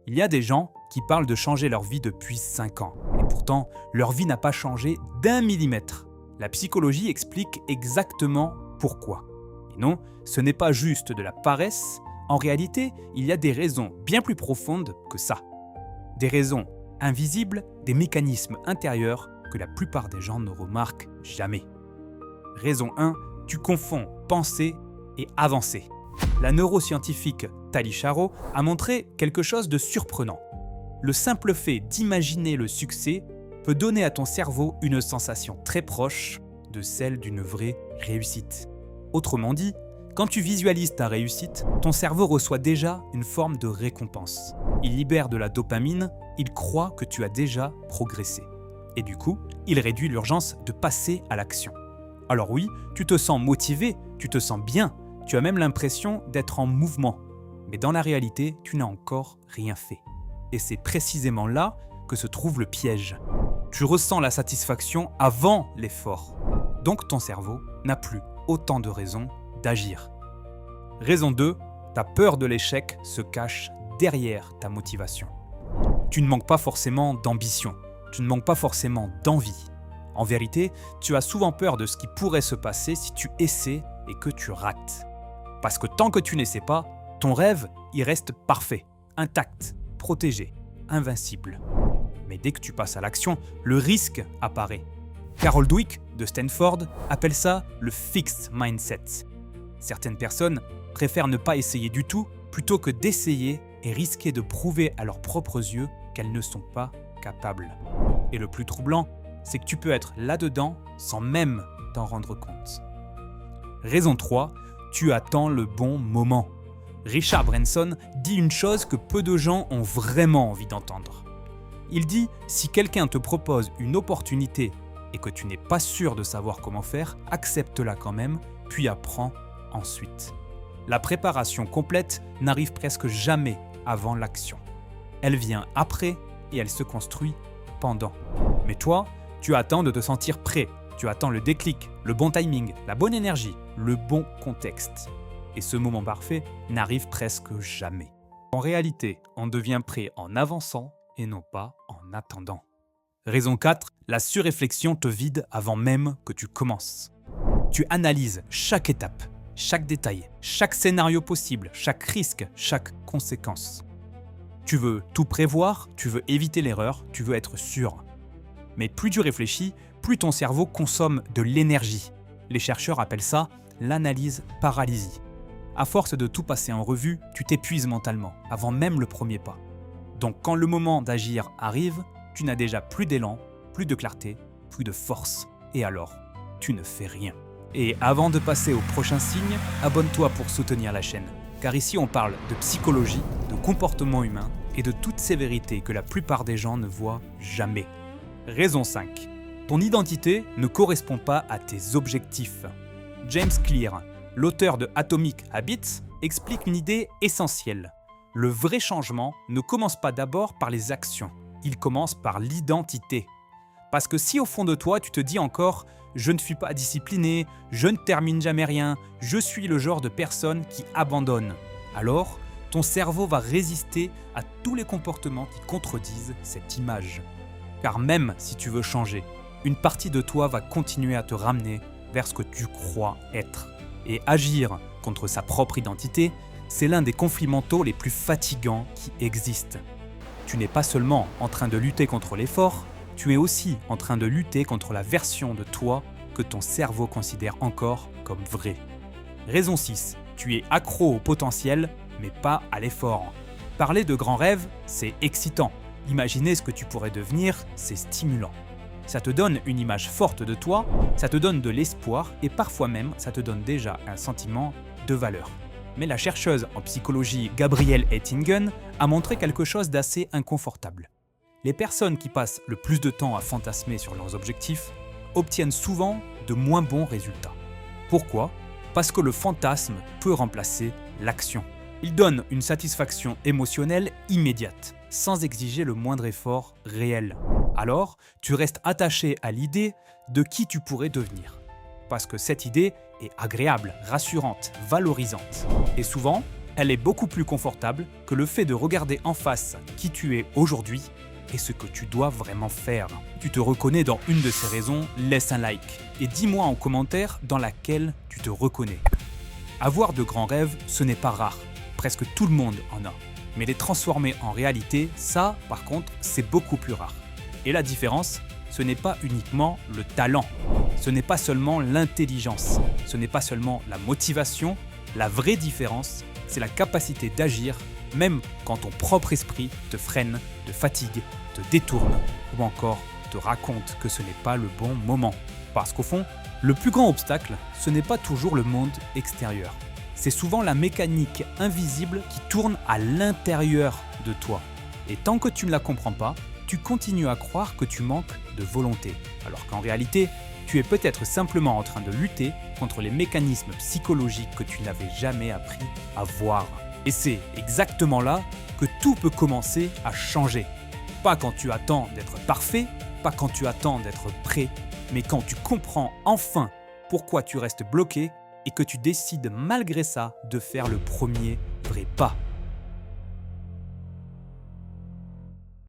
Il y a des gens qui parlent de changer leur vie depuis 5 ans. Et pourtant, leur vie n'a pas changé d'1 millimètre. La psychologie explique exactement pourquoi. Et non, ce n'est pas juste de la paresse. En réalité, il y a des raisons bien plus profondes que ça. Des raisons invisibles, des mécanismes intérieurs que la plupart des gens ne remarquent jamais. Raison 1, tu confonds penser et avancer. La neuroscientifique Tali Sharot a montré quelque chose de surprenant. Le simple fait d'imaginer le succès peut donner à ton cerveau une sensation très proche de celle d'une vraie réussite. Autrement dit, quand tu visualises ta réussite, ton cerveau reçoit déjà une forme de récompense. Il libère de la dopamine, il croit que tu as déjà progressé. Et du coup, il réduit l'urgence de passer à l'action. Alors oui, tu te sens motivé, tu te sens bien, tu as même l'impression d'être en mouvement. Mais dans la réalité, tu n'as encore rien fait. Et c'est précisément là que se trouve le piège. Tu ressens la satisfaction avant l'effort. Donc ton cerveau n'a plus autant de raisons d'agir. Raison 2, ta peur de l'échec se cache derrière ta motivation. Tu ne manques pas forcément d'ambition, tu ne manques pas forcément d'envie. En vérité, tu as souvent peur de ce qui pourrait se passer si tu essaies et que tu rates. Parce que tant que tu n'essaies pas, ton rêve, il reste parfait, intact, protégé, invincible. Mais dès que tu passes à l'action, le risque apparaît. Carol Dweck de Stanford appelle ça le fixed mindset. Certaines personnes préfèrent ne pas essayer du tout plutôt que d'essayer et risquer de prouver à leurs propres yeux qu'elles ne sont pas capables. Et le plus troublant, c'est que tu peux être là-dedans sans même t'en rendre compte. Raison 3, tu attends le bon moment. Richard Branson dit une chose que peu de gens ont vraiment envie d'entendre. Il dit « Si quelqu'un te propose une opportunité et que tu n'es pas sûr de savoir comment faire, accepte-la quand même, puis apprends ensuite. » La préparation complète n'arrive presque jamais avant l'action. Elle vient après et elle se construit pendant. Mais toi, tu attends de te sentir prêt. Tu attends le déclic, le bon timing, la bonne énergie, le bon contexte. Et ce moment parfait n'arrive presque jamais. En réalité, on devient prêt en avançant et non pas en attendant. Raison 4, la surréflexion te vide avant même que tu commences. Tu analyses chaque étape, chaque détail, chaque scénario possible, chaque risque, chaque conséquence. Tu veux tout prévoir, tu veux éviter l'erreur, tu veux être sûr. Mais plus tu réfléchis, plus ton cerveau consomme de l'énergie. Les chercheurs appellent ça l'analyse paralysie. À force de tout passer en revue, tu t'épuises mentalement, avant même le premier pas. Donc quand le moment d'agir arrive, tu n'as déjà plus d'élan, plus de clarté, plus de force. Et alors, tu ne fais rien. Et avant de passer au prochain signe, abonne-toi pour soutenir la chaîne. Car ici on parle de psychologie, de comportement humain et de toutes ces vérités que la plupart des gens ne voient jamais. Raison 5. Ton identité ne correspond pas à tes objectifs. James Clear, l'auteur de Atomic Habits, explique une idée essentielle. Le vrai changement ne commence pas d'abord par les actions, il commence par l'identité. Parce que si au fond de toi tu te dis encore « je ne suis pas discipliné, je ne termine jamais rien, je suis le genre de personne qui abandonne », alors ton cerveau va résister à tous les comportements qui contredisent cette image. Car même si tu veux changer, une partie de toi va continuer à te ramener vers ce que tu crois être. Et agir contre sa propre identité, c'est l'un des conflits mentaux les plus fatigants qui existent. Tu n'es pas seulement en train de lutter contre l'effort, tu es aussi en train de lutter contre la version de toi que ton cerveau considère encore comme vraie. Raison 6. Tu es accro au potentiel, mais pas à l'effort. Parler de grands rêves, c'est excitant. Imaginer ce que tu pourrais devenir, c'est stimulant. Ça te donne une image forte de toi, ça te donne de l'espoir et parfois même ça te donne déjà un sentiment de valeur. Mais la chercheuse en psychologie Gabrielle Ettingen a montré quelque chose d'assez inconfortable. Les personnes qui passent le plus de temps à fantasmer sur leurs objectifs obtiennent souvent de moins bons résultats. Pourquoi ? Parce que le fantasme peut remplacer l'action. Il donne une satisfaction émotionnelle immédiate, sans exiger le moindre effort réel. Alors, tu restes attaché à l'idée de qui tu pourrais devenir. Parce que cette idée est agréable, rassurante, valorisante. Et souvent, elle est beaucoup plus confortable que le fait de regarder en face qui tu es aujourd'hui et ce que tu dois vraiment faire. Tu te reconnais dans une de ces raisons, laisse un like et dis-moi en commentaire dans laquelle tu te reconnais. Avoir de grands rêves, ce n'est pas rare. Presque tout le monde en a. Mais les transformer en réalité, ça, par contre, c'est beaucoup plus rare. Et la différence, ce n'est pas uniquement le talent. Ce n'est pas seulement l'intelligence. Ce n'est pas seulement la motivation. La vraie différence, c'est la capacité d'agir, même quand ton propre esprit te freine, te fatigue, te détourne ou encore te raconte que ce n'est pas le bon moment. Parce qu'au fond, le plus grand obstacle, ce n'est pas toujours le monde extérieur. C'est souvent la mécanique invisible qui tourne à l'intérieur de toi. Et tant que tu ne la comprends pas, tu continues à croire que tu manques de volonté. Alors qu'en réalité, tu es peut-être simplement en train de lutter contre les mécanismes psychologiques que tu n'avais jamais appris à voir. Et c'est exactement là que tout peut commencer à changer. Pas quand tu attends d'être parfait, pas quand tu attends d'être prêt, mais quand tu comprends enfin pourquoi tu restes bloqué et que tu décides malgré ça de faire le premier vrai pas.